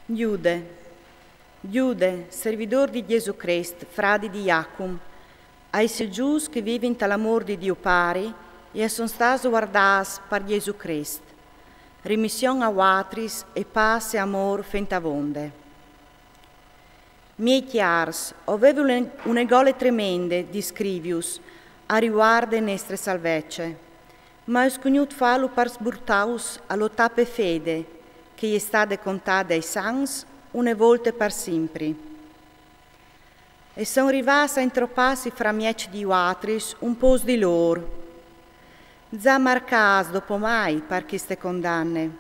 Giude, Giude, servidor di Gesù Cristo, fradi di Iacum, ai gius che vivono all'amor di Dio pari e sono stati guardati per Gesù Cristo. Remissione a watris e pace e amor fentavonde. Miei chiars, avevo une gole tremende di scrivius a riguardo nostre salvezze, ma ho scognut fallo per sburtaus allo tappe fede, che gli è stata contata ai sangs une volte per sempre. E sono arrivata a intropparsi fra mieci di watris un po' di loro. Già marcas dopo mai per queste condanne.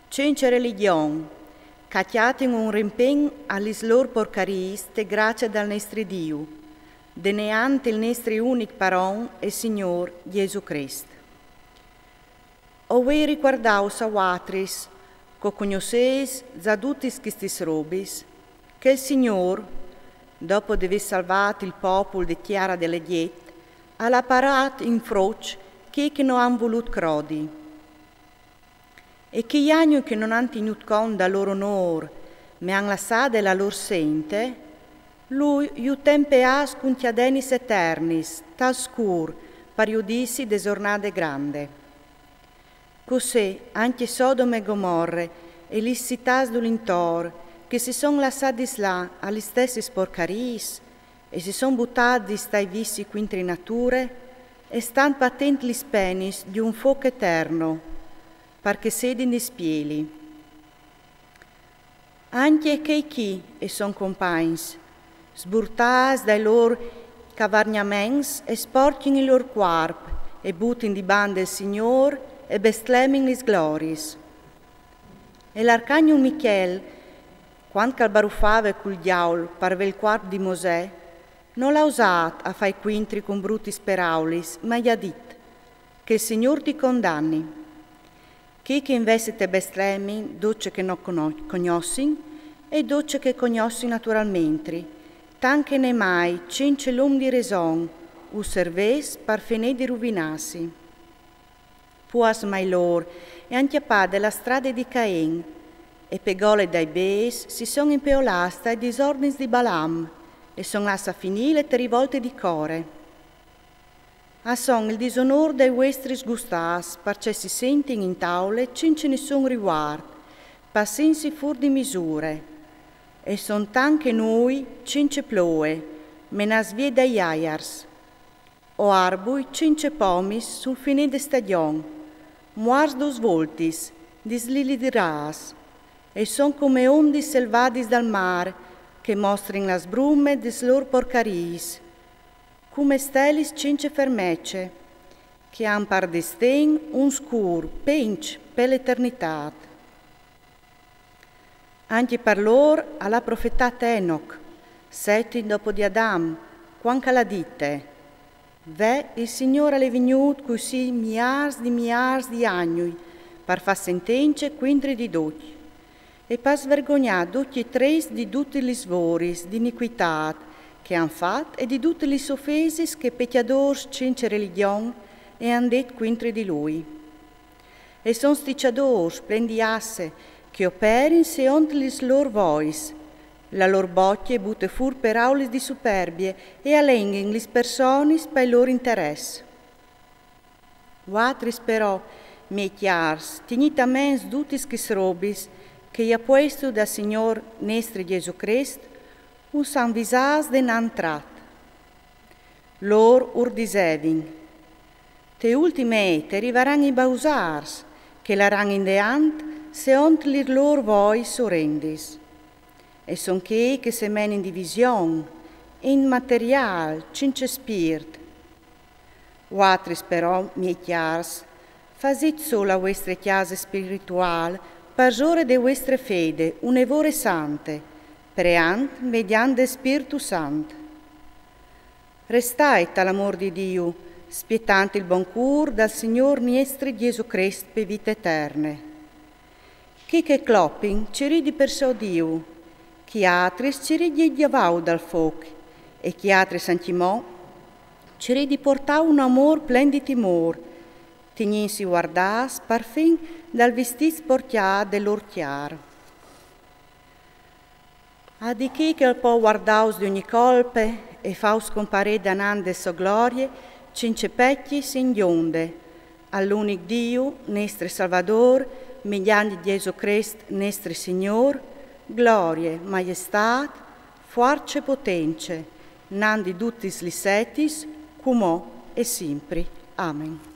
Cinque religioni, cacciate in un rimpegno alle loro porcarie te grazie dal nostro Dio, deneante il nostro unico paron e Signor Gesù Cristo. Ho ricordato a watris, che conosceis già tutti questi robis, che il Signor, dopo di aver salvato il popolo di Chiara delle Diet, ha parato in froce che non hanno voluto crodi. E che gli anni che non hanno tenuto conto del loro onore, ma hanno lasciato la loro sente, lui gli tempeas con chiadenis eternis, tal scur, per giudizi de giornate grande. Così anche Sodome e Gomorre e le città dell'intor, che si sono lasciati là alle stesse sporcaries e si sono buttati stai vizi quintri nature, e stanno patenti gli spenis di un fuoco eterno, perché sedin di spieli. Anche che chi e son compagni, sburtati dai loro cavargnaments e sporchin il loro corpo, e buttin di bande il Signor, e bestlemin lis gloris. E l'arcangelo Michel, quando calbaruffava col diavolo per il corpo di Mosè, non l'ha usato a fare quintri con brutti speraulis, ma gli ha detto che il Signor ti condanni. Chi che investe te bestlemin, docce che non conoscin, e docce che conoscin naturalmente, tanche ne mai cinque l'um di raison, u serves per finire di rovinarsi. Puas mai lor, e anchiappate la strada di Cain, e pegole dai beis si sono impeolate ai disordini di Balaam, e sono lasciate finire le rivolte di core. A son il disonore dei vostri sgustas, perché si sentono in taule cinque nessun riguardo, passensi fur di misure, e son tanche noi cinque ploe, menas vie dai iaiars, o arbui cinque pomis sul fine de stagione, muars dos voltis, dis lili di ras, e son come ondi selvadis dal mar, che mostrin las brume des lor porcaris, come stelis cinque fermece, che han par destin un scur, pench, per l'eternità. Anche per lor alla profetata Enoch, setti dopo di Adam, quanca la dite, ve il Signore è venuto così miliardi di anni per far sentenze quintri di dotti e per svergognare tutti e tre di tutti gli svoris di iniquità che han fatto e di tutte le offese che peccatori cinque religioni e han detto quintri di lui. E sono sticciadori, splendiasse, che operin secondo le loro voice, la loro bocche butte fur per aulis di superbie e allenghin lis personis per il loro interesse. Watris però, miei chiars, tenite a mens tutti questi robis che gli ha puesto da Signor nostro Gesù Cristo, un san visas de n'antrat. Lor urdisevin, te ultime te arriveranno i bausars, che l'aran in deant, se ont lir lor voi sorrendis. E son che se men in divisione, in material, cinque spirit. Watris però, miei chiars, fasit sola vostre chiase spiritual, paggiore de vostre fede, un'evore sante, preant mediante Spiritu Sant. Restai all'amor di Dio, spietante il buon cur dal Signor nostro Gesù Cristo per vita eterne. Chi che cloppin ci ridi per suo Dio, chi altri ci ridi diavau dal fuoco, e chi altri santimò ci ridi portà un amor plen di timor, teninsi guardas par fin dal vestit sportià dell'orchiar. A di chi che può guardaus di ogni colpe e faus comparere danande so glorie, cincepecchi s'inghionde, all'unic Dio, nostro Salvador, mediante Gesù Cristo, nostro Signor, glorie, majestat, forze e potenze, nandi tutti li setis, cumò e sempre. Amen.